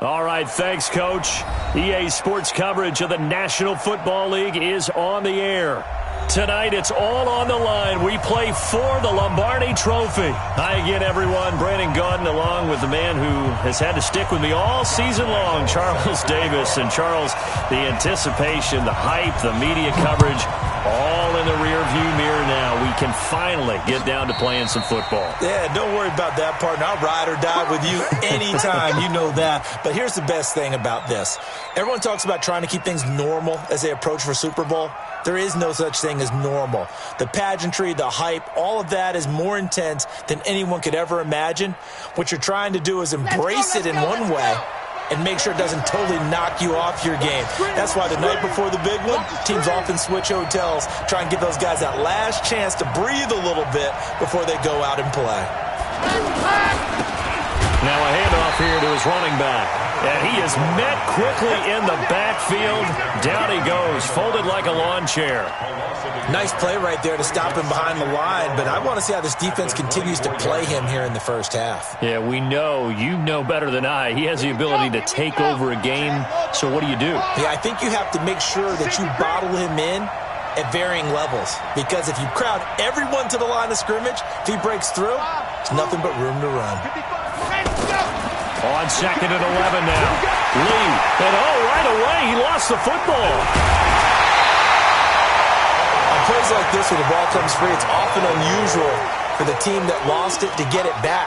All right, thanks, Coach. EA Sports coverage of the National Football League is on the air. Tonight, it's all on the line. We play for the Lombardi Trophy. Hi again, everyone. Brandon Gaudin along with the man who has had to stick with me all season long, Charles Davis. And, Charles, the anticipation, the hype, the media coverage, all in the rearview mirror now. We can finally get down to playing some football. Yeah, don't worry about that, partner. I'll ride or die with you anytime. You know that. But here's the best thing about this. Everyone talks about trying to keep things normal as they approach for Super Bowl. There is no such thing as normal. The pageantry, the hype, all of that is more intense than anyone could ever imagine. What you're trying to do is embrace it in one way and make sure it doesn't totally knock you off your game. That's why the night before the big one, teams often switch hotels, try and give those guys that last chance to breathe a little bit before they go out and play. Now a handoff here to his running back. And he is met quickly in the backfield. Down he goes, folded like a lawn chair. Nice play right there to stop him behind the line, but I want to see how this defense continues to play him here in the first half. Yeah, we know, you know better than I, he has the ability to take over a game, so what do? Yeah, I think you have to make sure that you bottle him in at varying levels, because if you crowd everyone to the line of scrimmage, if he breaks through, there's nothing but room to run. On 2nd and 11 now. Lee, and right away, he lost the football. On plays like this, when the ball comes free, it's often unusual for the team that lost it to get it back.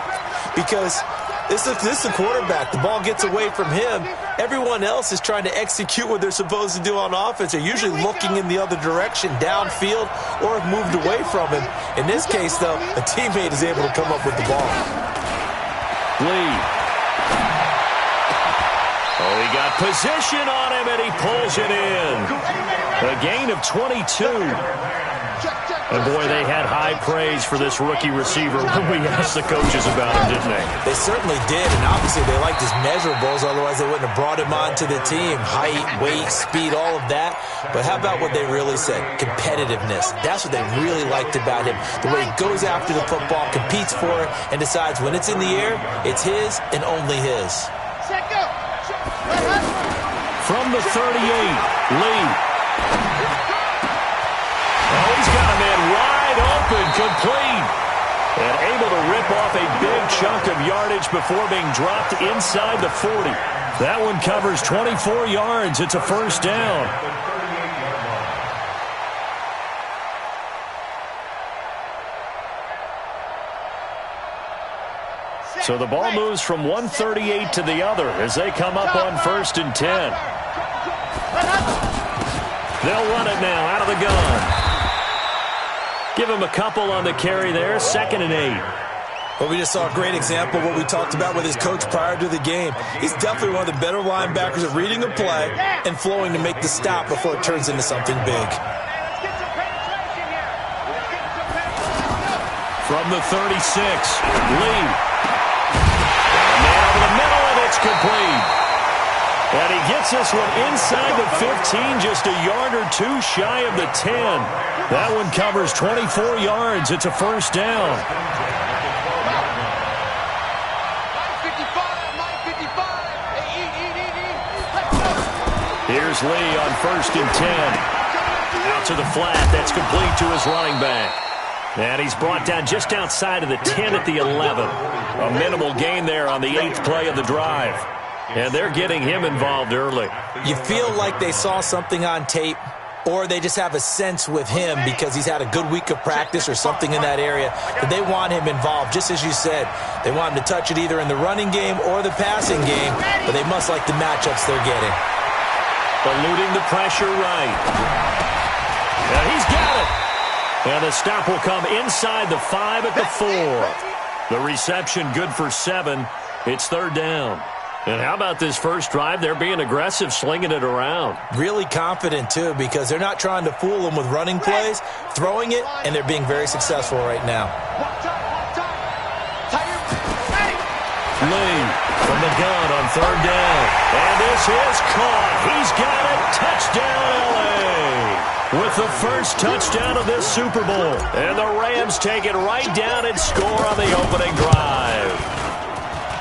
Because this is the quarterback. The ball gets away from him. Everyone else is trying to execute what they're supposed to do on offense. They're usually looking in the other direction, downfield, or have moved away from him. In this case, though, a teammate is able to come up with the ball. Lee. Oh, he got position on him, and he pulls it in. A gain of 22. And, boy, they had high praise for this rookie receiver when we asked the coaches about him, didn't they? They certainly did, and obviously they liked his measurables. Otherwise, they wouldn't have brought him onto the team. Height, weight, speed, all of that. But how about what they really said? Competitiveness. That's what they really liked about him. The way he goes after the football, competes for it, and decides when it's in the air, it's his and only his. From the 38, Lee. Oh, he's got a man wide open, complete. And able to rip off a big chunk of yardage before being dropped inside the 40. That one covers 24 yards. It's a first down. So the ball moves from 138 to the other as they come up on 1st and 10. They'll run it now out of the gun. Give him a couple on the carry there, 2nd and 8. Well, we just saw a great example of what we talked about with his coach prior to the game. He's definitely one of the better linebackers at reading a play and flowing to make the stop before it turns into something big. From the 36, Lee. Over the middle, and it's complete. And he gets this one inside the 15, just a yard or two shy of the 10. That one covers 24 yards. It's a first down. Here's Lee on 1st and 10. Out to the flat. That's complete to his running back. And he's brought down just outside of the 10 at the 11. A minimal gain there on the 8th play of the drive. And they're getting him involved early. You feel like they saw something on tape, or they just have a sense with him because he's had a good week of practice or something in that area that they want him involved. Just as you said, they want him to touch it either in the running game or the passing game, but they must like the matchups they're getting. Eluding the pressure right. And he's got it. And the stop will come inside the 5 at the 4. The reception good for 7. It's 3rd down. And how about this first drive? They're being aggressive, slinging it around. Really confident, too, because they're not trying to fool them with running plays, throwing it, and they're being very successful right now. Lee from the gun on 3rd down. And this is caught. He's got it. Touchdown, L.A. with the first touchdown of this Super Bowl. And the Rams take it right down and score on the opening drive.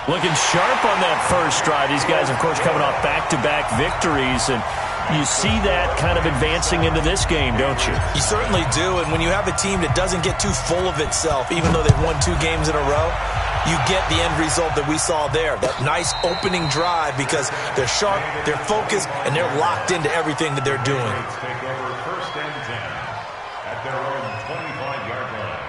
Looking sharp on that first drive. These guys, of course, coming off back-to-back victories, and you see that kind of advancing into this game, don't you? You certainly do, and when you have a team that doesn't get too full of itself, even though they've won 2 games in a row, you get the end result that we saw there, that nice opening drive, because they're sharp, they're focused, and they're locked into everything that they're doing. Take over first and 10 at their own 25-yard line.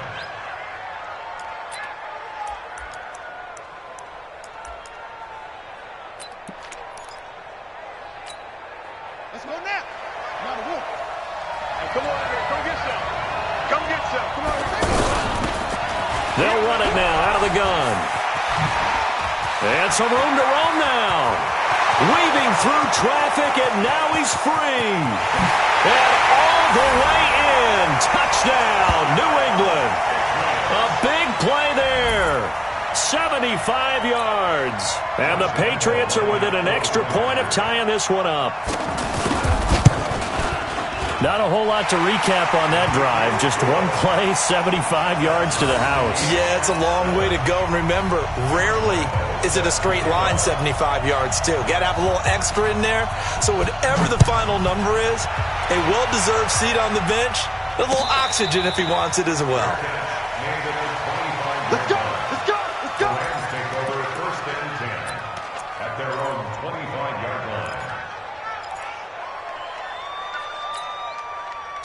Let's go now. Now the wolf. Hey, come on here. Come get some. Come get some. Come on. They'll run it now out of the gun. And some room to roam now. Weaving through traffic, and now he's free. And all the way in. Touchdown, New England. A big play there. 75 yards. And the Patriots are within an extra point of tying this one up. Not a whole lot to recap on that drive. Just one play, 75 yards to the house. Yeah, it's a long way to go. And remember, rarely is it a straight line 75 yards, too. Got to have a little extra in there. So whatever the final number is, a well-deserved seat on the bench, a little oxygen if he wants it as well. Let's go. Let's go. Let's go. Rams take over first and 10 at their own 25-yard line.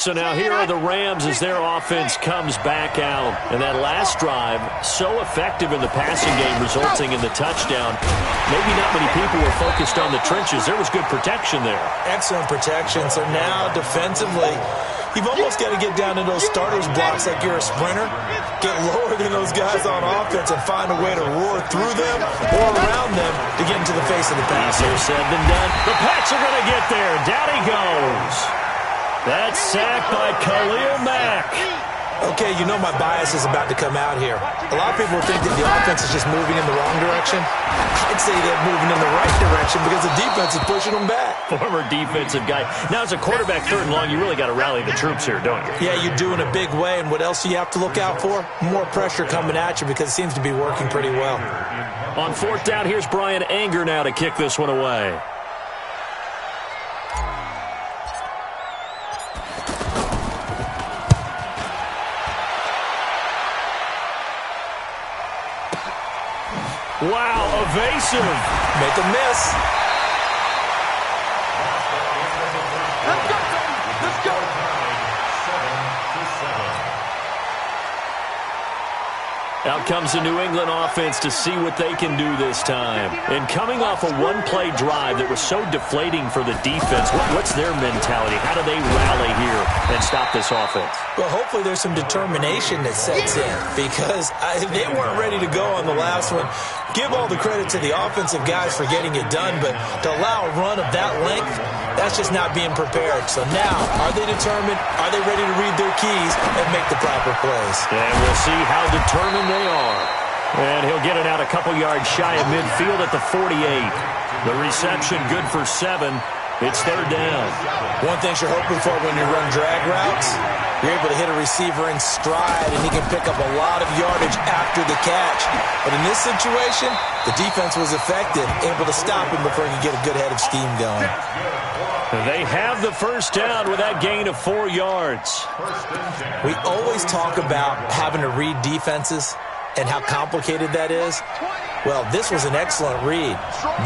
So now here are the Rams as their offense comes back out. And that last drive, so effective in the passing game, resulting in the touchdown. Maybe not many people were focused on the trenches. There was good protection there. Excellent protection. So now defensively, you've almost got to get down to those starters blocks like you're a sprinter. Get lower than those guys on offense and find a way to roar through them or around them to get into the face of the pass. Easier said than done. The Pats are going to get there. Down he goes. That's sacked by Khalil Mack. Okay, you know my bias is about to come out here. A lot of people think that the offense is just moving in the wrong direction. I'd say they're moving in the right direction because the defense is pushing them back. Former defensive guy. Now, as a quarterback, 3rd and long, you really got to rally the troops here, don't you? Yeah, you do in a big way. And what else do you have to look out for? More pressure coming at you because it seems to be working pretty well. On 4th down, here's Brian Anger now to kick this one away. Wow, evasive. Make a miss. Let's go. Let's go. 7-7. Out comes the New England offense to see what they can do this time. And coming off a one-play drive that was so deflating for the defense, what's their mentality? How do they rally here and stop this offense? Well, hopefully there's some determination that sets in because they weren't ready to go on the last one. Give all the credit to the offensive guys for getting it done, but to allow a run of that length, that's just not being prepared. So now, are they determined? Are they ready to read their keys and make the proper plays? And we'll see how determined they are. And he'll get it out a couple yards shy of midfield at the 48. The reception good for 7. It's 3rd down. One thing you're hoping for when you run drag routes, you're able to hit a receiver in stride, and he can pick up a lot of yardage after the catch. But in this situation, the defense was effective, able to stop him before he could get a good head of steam going. They have the 1st down with that gain of 4 yards. We always talk about having to read defenses and how complicated that is. Well, this was an excellent read.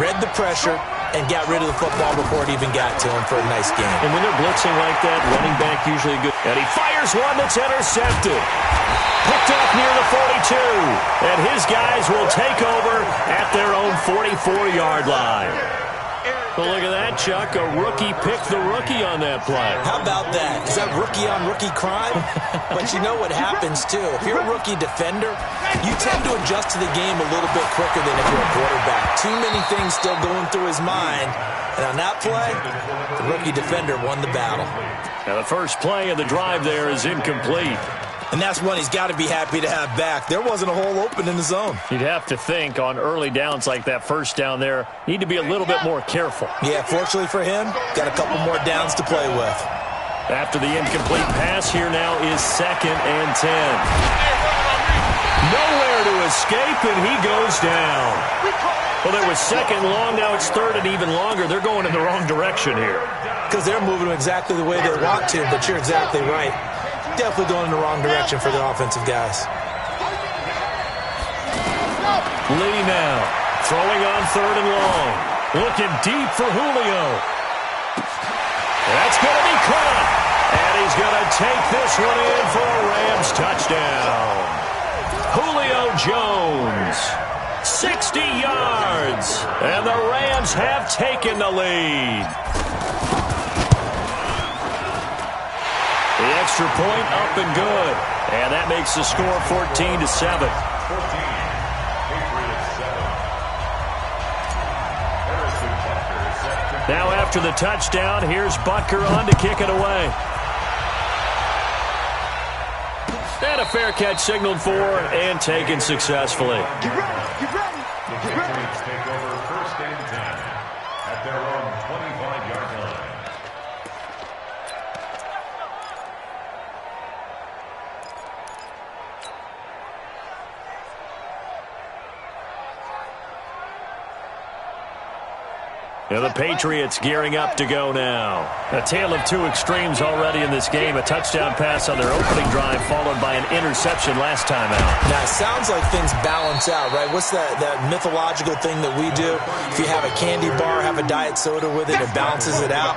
Read the pressure and got rid of the football before it even got to him for a nice game. And when they're blitzing like that, running back usually good. And he fires one that's intercepted. Picked off near the 42. And his guys will take over at their own 44-yard line. Well, look at that, Chuck. A rookie picked the rookie on that play. How about that? Is that rookie-on-rookie crime? But you know what happens, too. If you're a rookie defender, you tend to adjust to the game a little bit quicker than if you're a quarterback. Too many things still going through his mind. And on that play, the rookie defender won the battle. Now, the first play of the drive there is incomplete. And that's one he's got to be happy to have back. There wasn't a hole open in the zone. You'd have to think on early downs like that 1st down there, need to be a little bit more careful. Yeah, fortunately for him, got a couple more downs to play with. After the incomplete pass, here now is 2nd and 10. Nowhere to escape, and he goes down. Well, there was 2nd long. Now it's 3rd and even longer. They're going in the wrong direction here. Because they're moving exactly the way they want to, but you're exactly right. Definitely going in the wrong direction for the offensive guys. Lee now throwing on 3rd and long. Looking deep for Julio. That's going to be caught. And he's going to take this one in for a Rams touchdown. Julio Jones, 60 yards. And the Rams have taken the lead. The extra point up and good. And that makes the score 14-7. Now after the touchdown, here's Butker on to kick it away. And a fair catch signaled for and taken successfully. The Patriots take over 1st and 10 at their own 25-yard line. And the Patriots gearing up to go now. A tale of two extremes already in this game. A touchdown pass on their opening drive followed by an interception last time out. Now, it sounds like things balance out, right? What's that mythological thing that we do? If you have a candy bar, have a diet soda with it, it balances it out.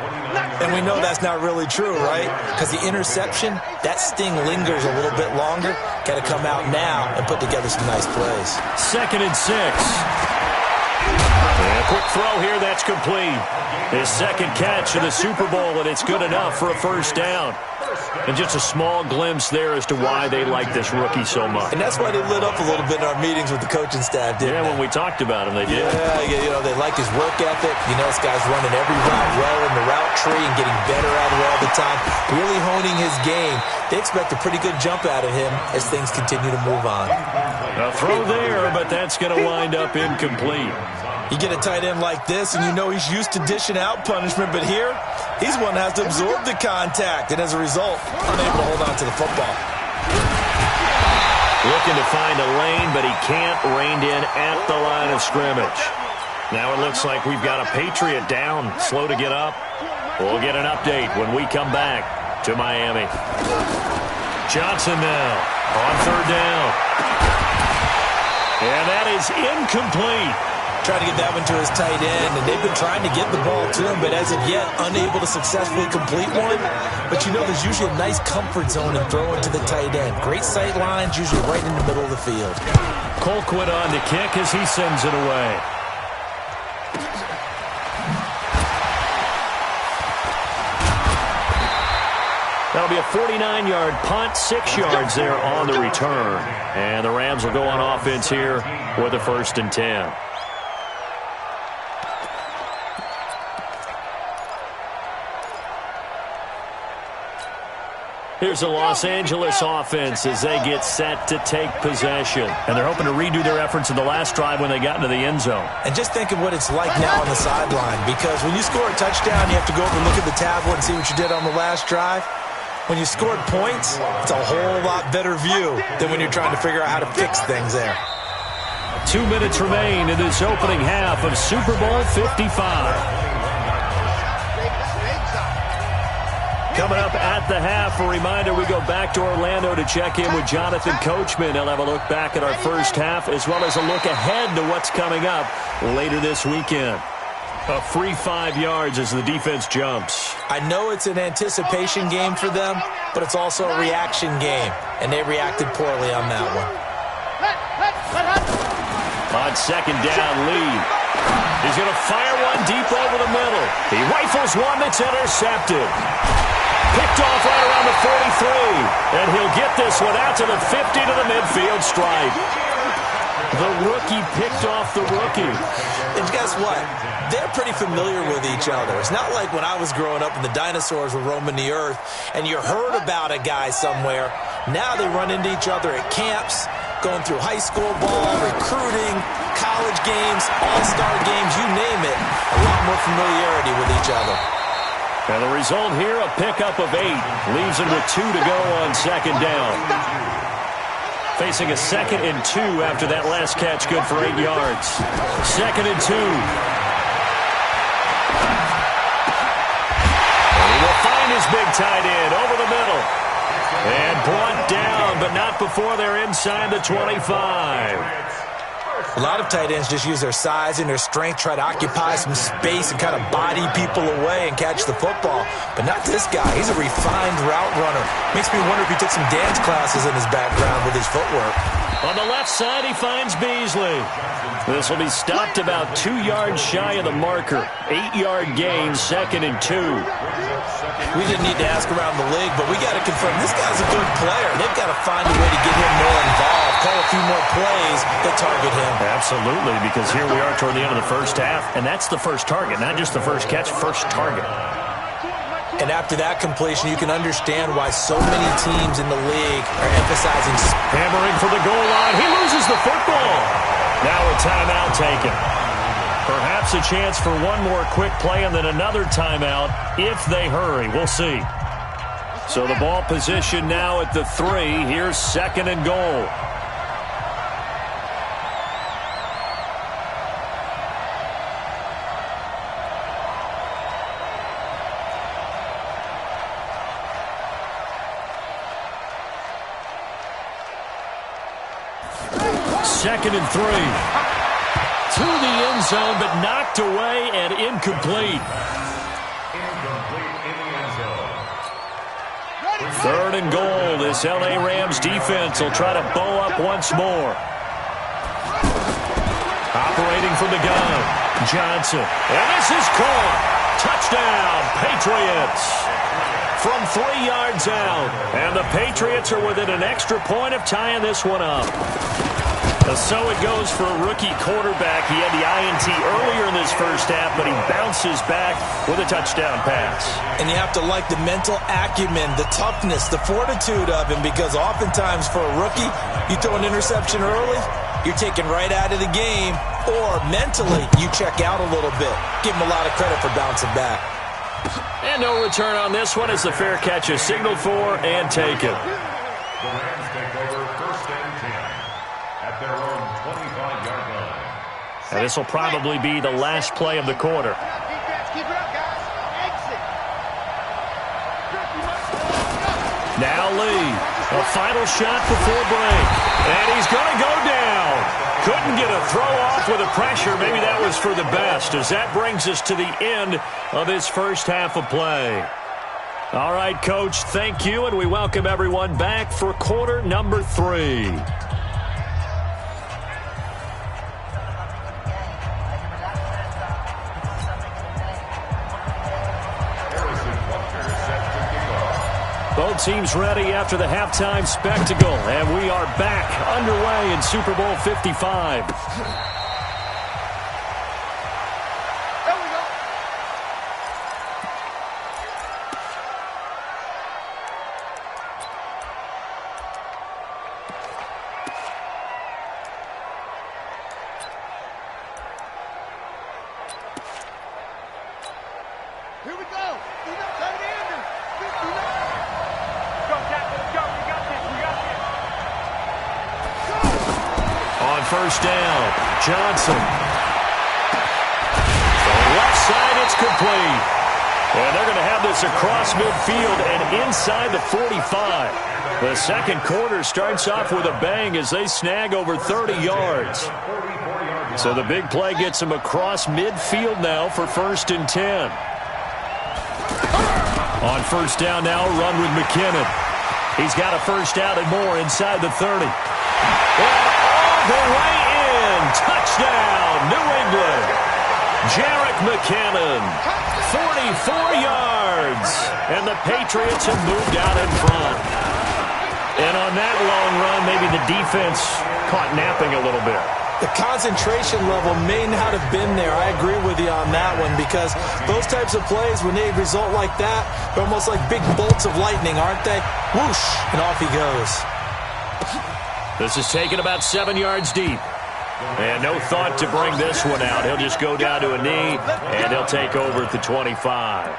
And we know that's not really true, right? Because the interception, that sting lingers a little bit longer. Got to come out now and put together some nice plays. 2nd and 6. And a quick throw here, that's complete. His 2nd catch in the Super Bowl, and it's good enough for a 1st down. And just a small glimpse there as to why they like this rookie so much. And that's why they lit up a little bit in our meetings with the coaching staff, didn't they? When we talked about him, they did. Yeah, they like his work ethic. This guy's running every route well in the route tree and getting better at it all the time. Really honing his game. They expect a pretty good jump out of him as things continue to move on. A throw there, but that's going to wind up incomplete. You get a tight end like this, and he's used to dishing out punishment, but here, he's one that has to absorb the contact, and as a result, unable to hold on to the football. Looking to find a lane, but he can't, reined in at the line of scrimmage. Now it looks like we've got a Patriot down, slow to get up. We'll get an update when we come back to Miami. Johnson now on 3rd down. And that is incomplete. Trying to get that one to his tight end, and they've been trying to get the ball to him, but as of yet, unable to successfully complete one. But there's usually a nice comfort zone in throwing to the tight end. Great sight lines, usually right in the middle of the field. Colquitt on to kick as he sends it away. That'll be a 49-yard punt, 6 yards there on the return. And the Rams will go on offense here with a 1st and 10. Here's the Los Angeles offense as they get set to take possession. And they're hoping to redo their efforts in the last drive when they got into the end zone. And just think of what it's like now on the sideline, because when you score a touchdown, you have to go over and look at the tablet and see what you did on the last drive. When you scored points, it's a whole lot better view than when you're trying to figure out how to fix things there. 2 minutes remain in this opening half of Super Bowl 55. Coming up at the half, a reminder, we go back to Orlando to check in with Jonathan Coachman. He'll have a look back at our first half as well as a look ahead to what's coming up later this weekend. A free 5 yards as the defense jumps. I know it's an anticipation game for them, but it's also a reaction game, and they reacted poorly on that one. On 2nd down, Lee. He's going to fire one deep over the middle. He rifles one that's intercepted. Picked off right around the 43. And he'll get this one out to the 50 to the midfield stripe. The rookie picked off the rookie. And guess what? They're pretty familiar with each other. It's not like when I was growing up and the dinosaurs were roaming the earth and you heard about a guy somewhere. Now they run into each other at camps, going through high school ball, recruiting, college games, all-star games, you name it. A lot more familiarity with each other. And the result here, a pickup of 8. Leaves him with 2 to go on second down. Facing a 2nd and 2 after that last catch, good for 8 yards. 2nd and 2. And he will find his big tight end over the middle. And brought down, but not before they're inside the 25. A lot of tight ends just use their size and their strength, try to occupy some space and kind of body people away and catch the football. But not this guy. He's a refined route runner. Makes me wonder if he took some dance classes in his background with his footwork. On the left side, he finds Beasley. This will be stopped about 2 yards shy of the marker. 8-yard gain, 2nd and 2. We didn't need to ask around the league, but we got to confirm this guy's a good player. They've got to find a way to get him more involved, call a few more plays that target him. Absolutely, because here we are toward the end of the first half, and that's the first target, not just the first catch, first target. And after that completion, you can understand why so many teams in the league are emphasizing. Hammering for the goal line. He loses the football. Now a timeout taken. Perhaps a chance for one more quick play and then another timeout if they hurry. We'll see. So the ball position now at the 3. Here's 2nd and goal. Second and 3. To the end zone, but knocked away and incomplete. Incomplete in the end zone. 3rd and goal. This L.A. Rams defense will try to bow up once more. Operating from the gun, Johnson. And this is caught. Touchdown, Patriots. From 3 yards out. And the Patriots are within an extra point of tying this one up. So it goes for a rookie quarterback. He had the INT earlier in this first half, but he bounces back with a touchdown pass. And you have to like the mental acumen, the toughness, the fortitude of him, because oftentimes for a rookie, you throw an interception early, you're taken right out of the game, or mentally you check out a little bit. Give him a lot of credit for bouncing back. And no return on this one as the fair catch is signaled for and taken. The Rams take over 1st and 10 at their own 25-yard line. And this will probably be the last play of the quarter. Now Lee, a final shot before break. And he's going to go down. Couldn't get a throw off with the pressure. Maybe that was for the best, as that brings us to the end of this first half of play. All right, Coach, thank you, and we welcome everyone back for quarter number 3. Both teams ready after the halftime spectacle, and we are back underway in Super Bowl 55. First down, Johnson. So left side, it's complete. And they're going to have this across midfield and inside the 45. The second quarter starts off with a bang as they snag over 30 yards. So the big play gets them across midfield now for 1st and 10. On first down now, a run with McKinnon. He's got a first down and more inside the 30. The way in. Touchdown, New England. Jerick McKinnon, 44 yards. And the Patriots have moved out in front. And on that long run, maybe the defense caught napping a little bit. The concentration level may not have been there. I agree with you on that one, because those types of plays, when they result like that, they're almost like big bolts of lightning, aren't they? Whoosh, and off he goes. This is taken about 7 yards deep. And no thought to bring this one out. He'll just go down to a knee, and he'll take over at the 25.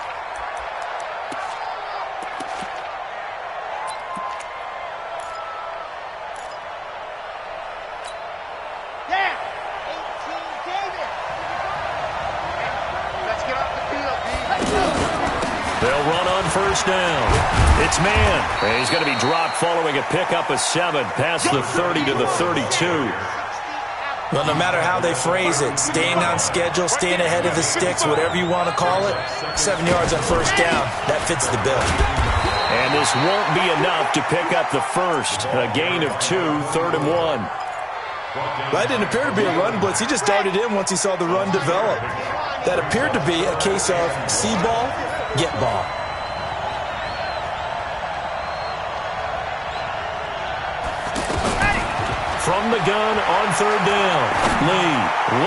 first down. It's man. He's going to be dropped following a pickup of 7 past the 30 to the 32. Well, no matter how they phrase it, staying on schedule, staying ahead of the sticks, whatever you want to call it, 7 yards on first down, that fits the bill. And this won't be enough to pick up the first. A gain of 2, 3rd and 1. That didn't appear to be a run blitz. He just darted in once he saw the run develop. That appeared to be a case of see ball, get ball. From the gun on 3rd down. Lee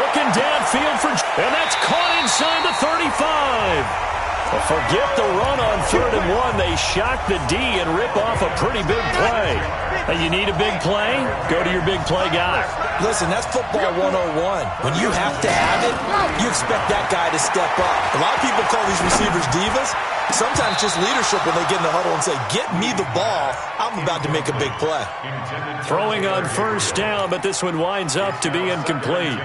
looking downfield for... And that's caught inside the 35. Well, forget the run on 3rd and 1. They shock the D and rip off a pretty big play. Hey, you need a big play? Go to your big play guy. Listen, that's football 101. When you have to have it, you expect that guy to step up. A lot of people call these receivers divas. Sometimes just leadership when they get in the huddle and say, get me the ball. I'm about to make a big play. Throwing on first down, but this one winds up to be incomplete.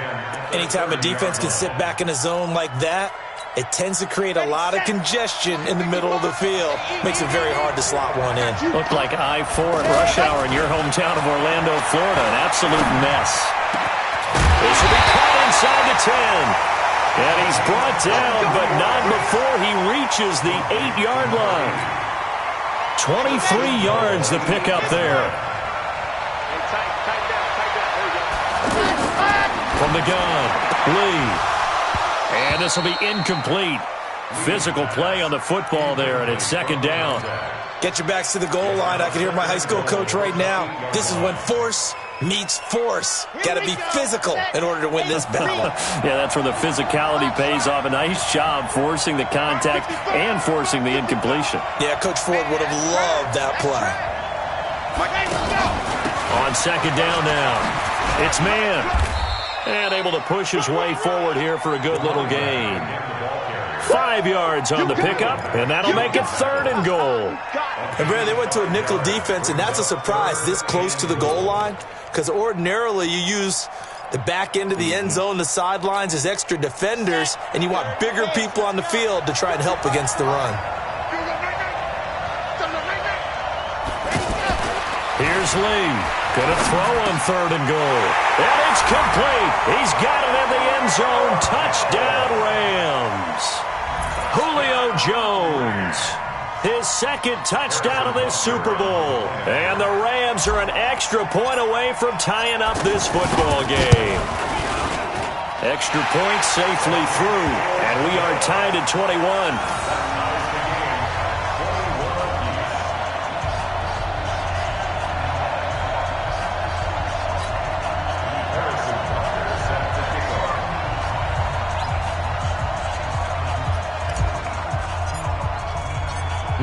Anytime a defense can sit back in a zone like that, it tends to create a lot of congestion in the middle of the field. Makes it very hard to slot one in. Looked like I-4 at rush hour in your hometown of Orlando, Florida. An absolute mess. This will be caught inside the 10. And he's brought down, but not before he reaches the 8-yard line. 23 yards to pick up there. From the gun, Lee. And this will be incomplete. Physical play on the football there, and it's 2nd down. Get your backs to the goal line. I can hear my high school coach right now. This is when force meets force. Got to be physical in order to win this battle. Yeah, that's where the physicality pays off. A nice job forcing the contact and forcing the incompletion. Yeah, Coach Ford would have loved that play. On 2nd down now, it's man. And able to push his way forward here for a good little gain. 5 yards on the pickup, and that'll make it 3rd and goal. And Brad, they went to a nickel defense, and that's a surprise this close to the goal line, because ordinarily you use the back end of the end zone, the sidelines as extra defenders, and you want bigger people on the field to try and help against the run. Here's Lee. Going to throw on 3rd and goal. And it's complete. He's got it in the end zone. Touchdown, Rams. Julio Jones. His 2nd touchdown of this Super Bowl. And the Rams are an extra point away from tying up this football game. Extra point safely through. And we are tied at 21.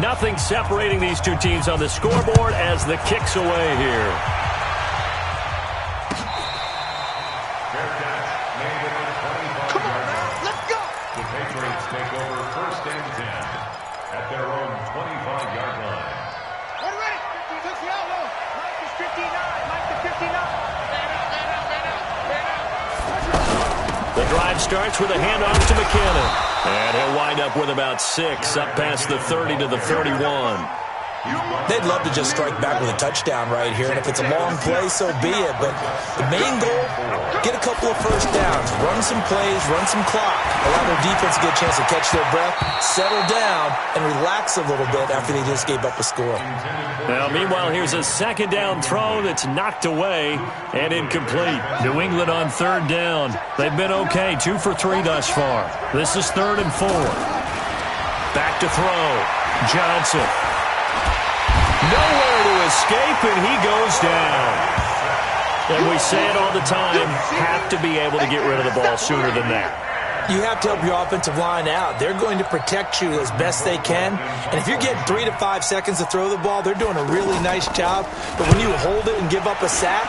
Nothing separating these two teams on the scoreboard as the kick's away here. Come on, let's go. The Patriots take over 1st and 10 at their own 25-yard line. We're ready. Touch the elbow. Mike is 59. Mike is 59. The drive starts with a handoff to McKinnon. And he'll wind up with about 6 up past the 30 to the 31. They'd love to just strike back with a touchdown right here, and if it's a long play, so be it. But the main goal, get a couple of first downs, run some plays, run some clock, allow their defense to get a chance to catch their breath, settle down, and relax a little bit after they just gave up a score. Now, meanwhile, here's a 2nd down throw that's knocked away and incomplete. New England on 3rd down. They've been okay, 2 for 3 thus far. This is 3rd and 4. Back to throw. Johnson. Nowhere to escape, and he goes down. And we say it all the time, have to be able to get rid of the ball sooner than that. You have to help your offensive line out. They're going to protect you as best they can. And if you're getting 3 to 5 seconds to throw the ball, they're doing a really nice job. But when you hold it and give up a sack,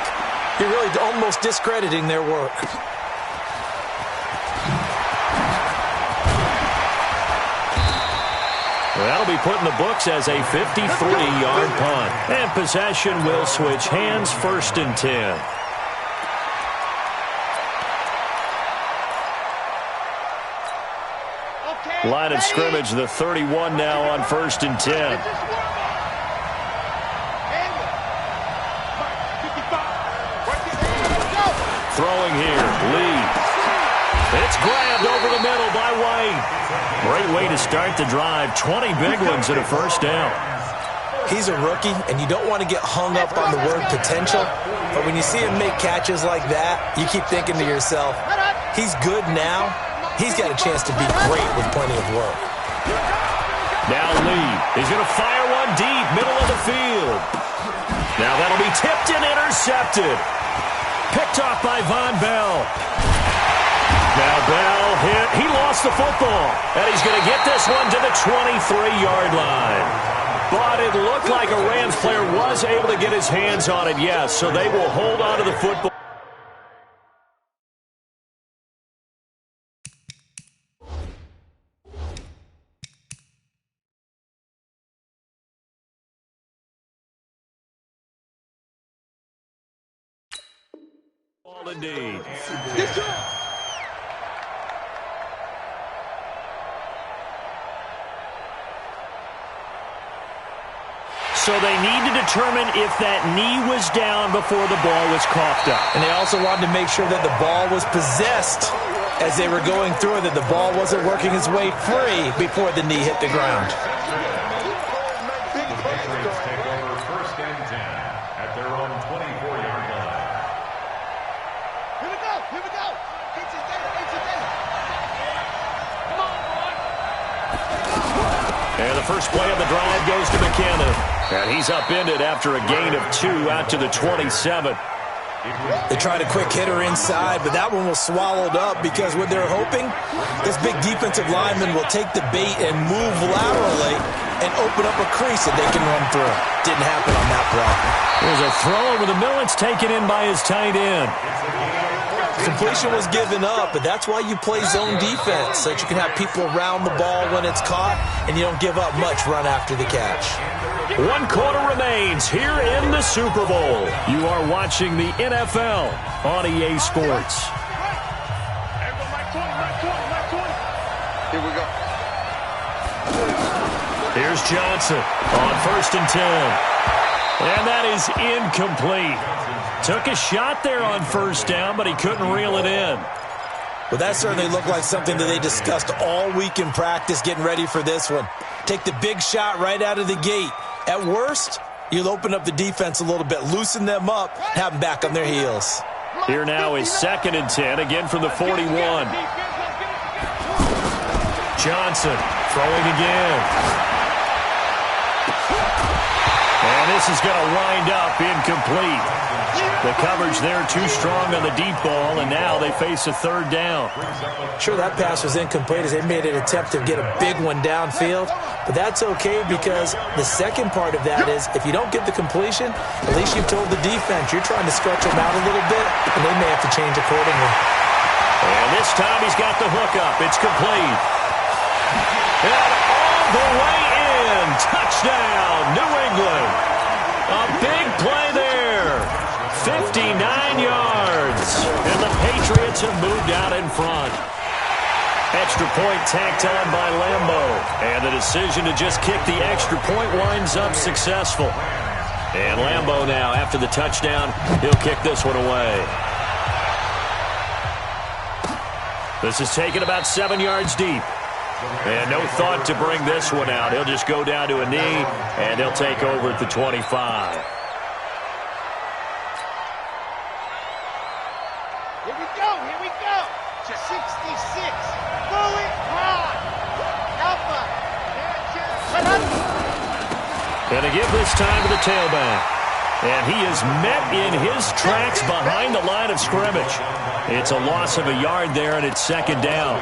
you're really almost discrediting their work. That'll be put in the books as a 53-yard punt. And possession will switch hands, 1st and 10. Okay. Line of scrimmage, the 31 now on 1st and 10. Throwing here, Lee. It's grabbed over the middle by White. Great way to start the drive. 20 big ones and a first down. He's a rookie, and you don't want to get hung up on the word potential. But when you see him make catches like that, you keep thinking to yourself, he's good now. He's got a chance to be great with plenty of work. Now Lee. He's going to fire one deep, middle of the field. Now that'll be tipped and intercepted. Picked off by Von Bell. Now Bell hit. He lost the football. And he's going to get this one to the 23-yard line. But it looked like a Rams player was able to get his hands on it, yes. So they will hold on to the football. Indeed. So they need to determine if that knee was down before the ball was coughed up. And they also wanted to make sure that the ball was possessed as they were going through it, that the ball wasn't working its way free before the knee hit the ground. The Patriots take over 1st and 10 at their own 24-yard line. Here we go. Here we go. Get your day. Get your day. Come on, boy. And the first play of the drive goes to McKinnon. And he's upended after a gain of 2 out to the 27. They tried a quick hitter inside, but that one was swallowed up because what they're hoping, this big defensive lineman will take the bait and move laterally and open up a crease that they can run through. Didn't happen on that play. There's a throw over the middle. It's taken in by his tight end. Completion was given up, but that's why you play zone defense, so that you can have people around the ball when it's caught, and you don't give up much run after the catch. 1 quarter remains here in the Super Bowl. You are watching the NFL on EA Sports. Here we go. Here's Johnson on 1st and 10. And that is incomplete. Took a shot there on 1st down, but he couldn't reel it in. Well, that certainly looked like something that they discussed all week in practice getting ready for this one. Take the big shot right out of the gate. At worst, you'll open up the defense a little bit, loosen them up, have them back on their heels. Here now is 2nd and 10, again from the 41. Johnson throwing again. And this is going to wind up incomplete. The coverage there too strong on the deep ball, and now they face a 3rd down. Sure, that pass was incomplete as they made an attempt to get a big one downfield, but that's okay because the second part of that is if you don't get the completion, at least you've told the defense you're trying to stretch them out a little bit, and they may have to change accordingly. And this time he's got the hook up. It's complete. And all the way in. Touchdown, New England. A big play there. 59 yards. And the Patriots have moved out in front. Extra point tacked on by Lambo. And the decision to just kick the extra point winds up successful. And Lambo now, after the touchdown, he'll kick this one away. This is taken about 7 yards deep. And no thought to bring this one out. He'll just go down to a knee, and he'll take over at the 25. Here we go. Here we go. 66. Throw it hard. Alpha. And to give this time to the tailback. And he is met in his tracks behind the line of scrimmage. It's a loss of a yard there, and it's 2nd down.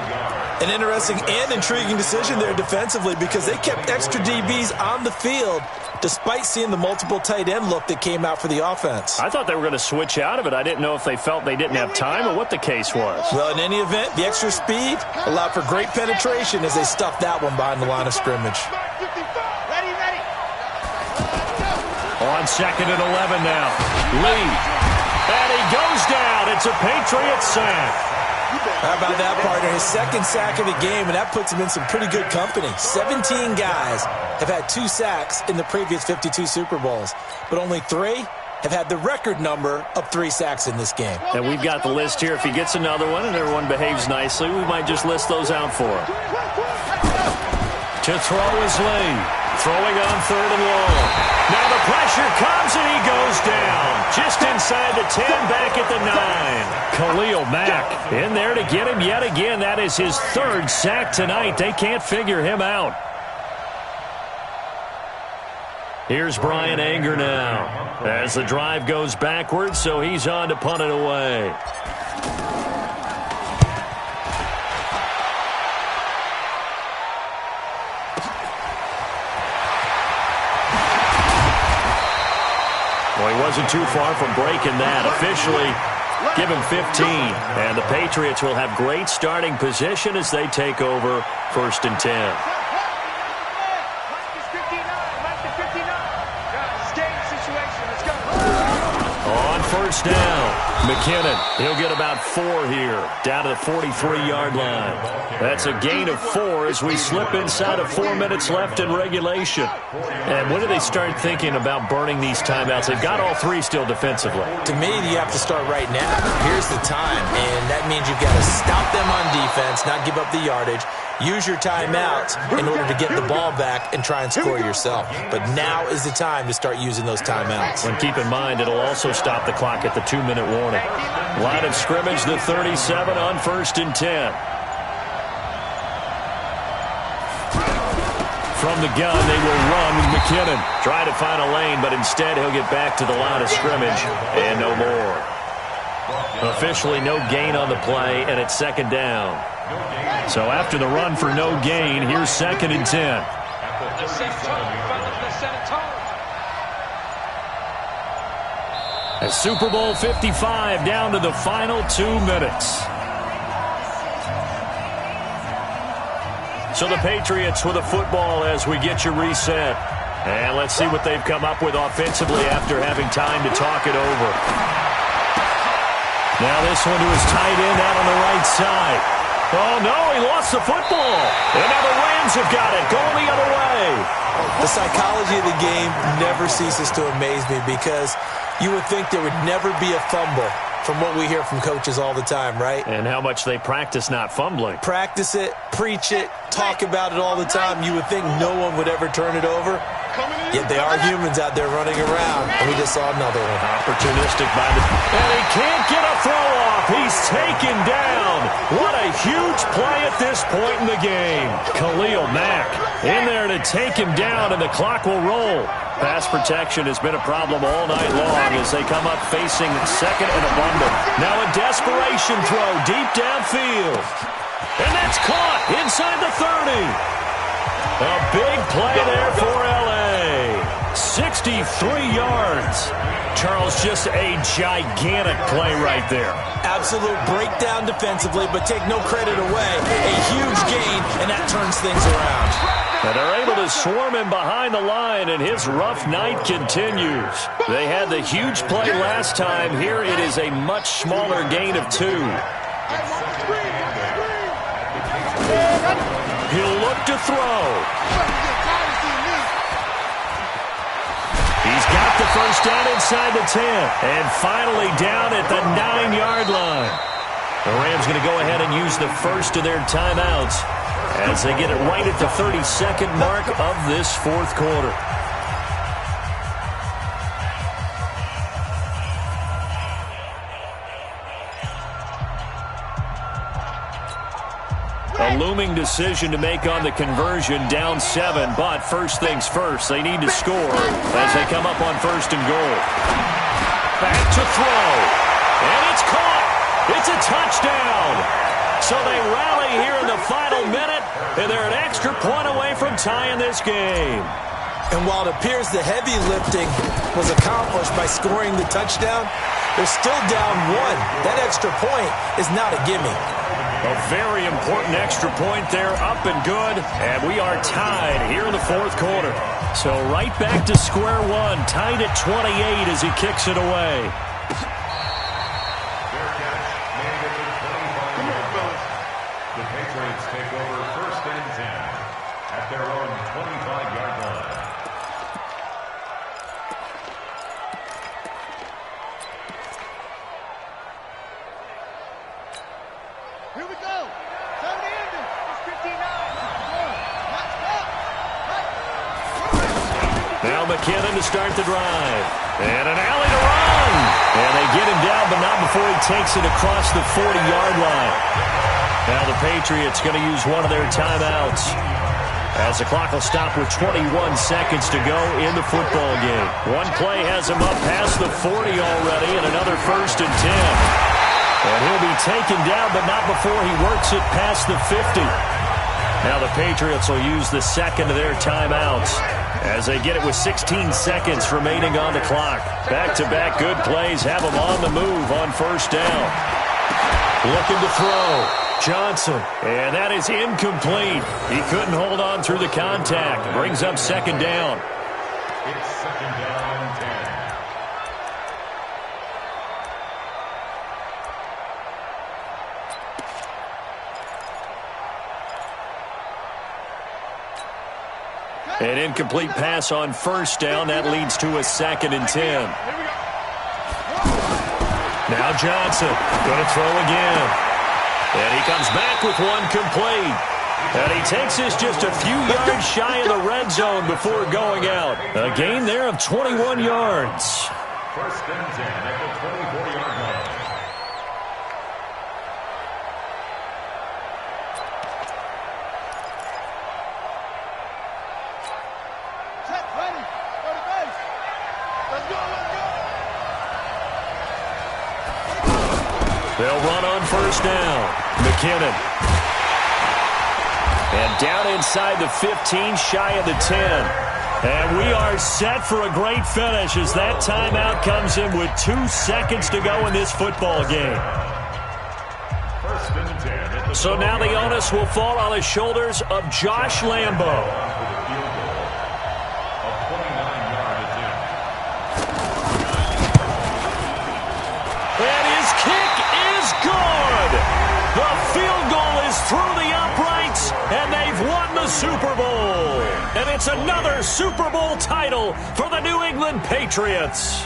An interesting and intriguing decision there defensively because they kept extra DBs on the field despite seeing the multiple tight end look that came out for the offense. I thought they were going to switch out of it. I didn't know if they felt they didn't have time or what the case was. Well, in any event, the extra speed allowed for great penetration as they stuffed that one behind the line of scrimmage. Ready. On 2nd and 11 now. Lee. And he goes down. It's a Patriot sack. How about that, partner? His second sack of the game, and that puts him in some pretty good company. 17 guys have had 2 sacks in the previous 52 Super Bowls, but only 3 have had the record number of 3 sacks in this game. And we've got the list here. If he gets another one and everyone behaves nicely, we might just list those out for him. To throw is Lee. Throwing on 3rd and long. Now the pressure comes and he goes down. Just inside the 10, back at the 9. Khalil Mack in there to get him yet again. That is his 3rd sack tonight. They can't figure him out. Here's Brian Anger now as the drive goes backwards, so he's on to punt it away. Well, he wasn't too far from breaking that. Officially, give him 15. And the Patriots will have great starting position as they take over 1st and 10. On 1st down, McKinnon, he'll get about 4 here, down to the 43-yard line. That's a gain of 4 as we slip inside of 4 minutes left in regulation. And when do they start thinking about burning these timeouts? They've got all 3 still defensively. To me, you have to start right now. Here's the time, and that means you've got to stop them on defense, not give up the yardage. Use your timeouts in order to get the ball back and try and score yourself. But now is the time to start using those timeouts. And keep in mind, it'll also stop the clock at the 2-minute warning. Line of scrimmage, the 37 on 1st and 10. From the gun, they will run with McKinnon. Try to find a lane, but instead he'll get back to the line of scrimmage and no more. Officially no gain on the play, and it's 2nd down. So after the run for no gain, here's 2nd and 10. As Super Bowl 55 down to the final 2 minutes. So the Patriots with a football as we get you reset. And let's see what they've come up with offensively after having time to talk it over. Now this one to his tight end out on the right side. Oh, no, he lost the football. And now the Rams have got it, going the other way. The psychology of the game never ceases to amaze me because you would think there would never be a fumble from what we hear from coaches all the time, right? And how much they practice not fumbling. Practice it, preach it, talk about it all the time. You would think no one would ever turn it over. Yet they are humans out there running around, and we just saw another one. Opportunistic by the... And he can't get a throw off. He's taken down. What a huge play at this point in the game. Khalil Mack in there to take him down, and the clock will roll. Pass protection has been a problem all night long as they come up facing 2nd and abundant. Now a desperation throw deep downfield. And that's caught inside the 30. A big play there for L.A. 63 yards. Charles, just a gigantic play right there. Absolute breakdown defensively, but take no credit away. A huge gain, and that turns things around. And they're able to swarm him behind the line, and his rough night continues. They had the huge play last time. Here it is a much smaller gain of 2. He'll look to throw. He's got the 1st down inside the 10. And finally down at the 9-yard line. The Rams going to go ahead and use the first of their timeouts as they get it right at the 32nd mark of this 4th quarter. A looming decision to make on the conversion, down 7, but first things first, they need to score as they come up on 1st and goal. Back to throw, and it's caught. It's a touchdown. So they rally here in the final minute, and they're an extra point away from tying this game. And while it appears the heavy lifting was accomplished by scoring the touchdown, they're still down 1. That extra point is not a gimme. A very important extra point there, up and good, and we are tied here in the 4th quarter. So right back to square one, tied at 28 as he kicks it away. The Patriots take over 1st and 10 at their own 25-yard line. Here we go. 70 ending. It's 59. Now McKinnon to start the drive. And an alley to run. And they get him down, but not before he takes it across the 40-yard line. Now the Patriots going to use one of their timeouts, as the clock will stop with 21 seconds to go in the football game. One play has him up past the 40 already, and another 1st and 10. And he'll be taken down, but not before he works it past the 50. Now the Patriots will use the second of their timeouts as they get it with 16 seconds remaining on the clock. Back-to-back good plays have them on the move on 1st down. Looking to throw. Johnson, and that is incomplete. He couldn't hold on through the contact. Brings up 2nd down. It's 2nd down and 10. An incomplete pass on 1st down. That leads to a 2nd and 10. Now Johnson going to throw again. And he comes back with one complete. And he takes this just a few yards shy of the red zone before going out. A gain there of 21 yards. 1st and 10 at the 24-yard line. Check, ready. Go to base. Let's go, let's go. They'll run on 1st down. McKinnon. And down inside the 15, shy of the 10. And we are set for a great finish as that timeout comes in with 2 seconds to go in this football game. 1st and 10 at the So now the onus will fall on the shoulders of Josh Lambo. And his kick is good. The field goal is through the uprights, and they've won the Super Bowl. And it's another Super Bowl title for the New England Patriots.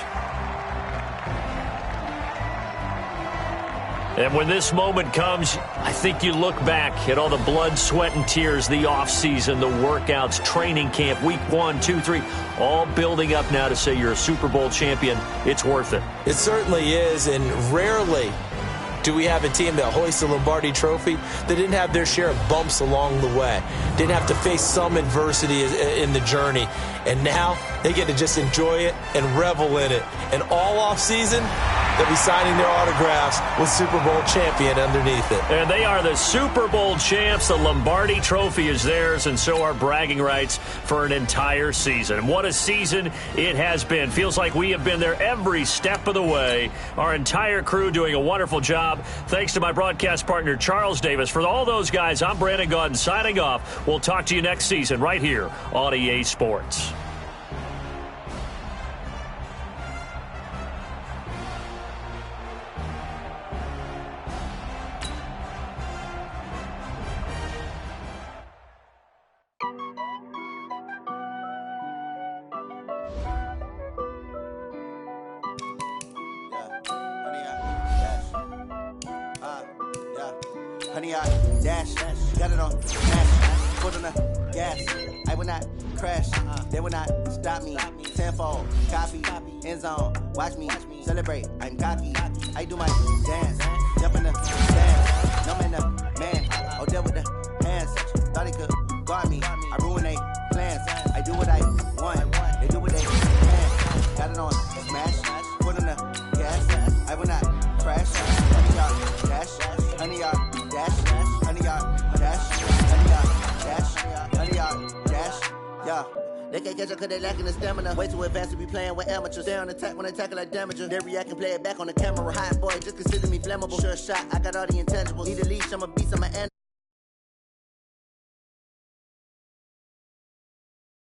And when this moment comes, I think you look back at all the blood, sweat, and tears, the offseason, the workouts, training camp, week 1, 2, 3, all building up now to say you're a Super Bowl champion. It's worth it. It certainly is, and rarely do we have a team that hoists the Lombardi Trophy that didn't have their share of bumps along the way, didn't have to face some adversity in the journey, and now they get to just enjoy it and revel in it. And all offseason, they'll be signing their autographs with Super Bowl champion underneath it. And they are the Super Bowl champs. The Lombardi Trophy is theirs, and so are bragging rights for an entire season. And what a season it has been. Feels like we have been there every step of the way. Our entire crew doing a wonderful job. Thanks to my broadcast partner, Charles Davis. For all those guys, I'm Brandon Gaudin signing off. We'll talk to you next season right here on EA Sports. Honey, I dash, got it on smash, foot on the gas. I will not crash, they will not stop me. Tenfold, copy, end zone, watch me celebrate. I'm cocky, I do my dance, jump in the dance. No man, the man, oh, deal with the hands. Thought he could guard me, I ruin they plans. I do what I want, they do what they can. Got it on smash, foot on the gas. I will not crash, honey, y'all dash, honey, y'all. Dash, honey, y'all, dash, honey, y'all, dash, honey, y'all, dash, yeah. They can't catch up cause they lacking the stamina. Way too advanced to be playing with amateurs. Stay on attack when they tackle like damager. They react and play it back on the camera. Hot boy, just consider me flammable. Sure shot, I got all the intangibles. Need a leash, I'm a beast, I'm an animal.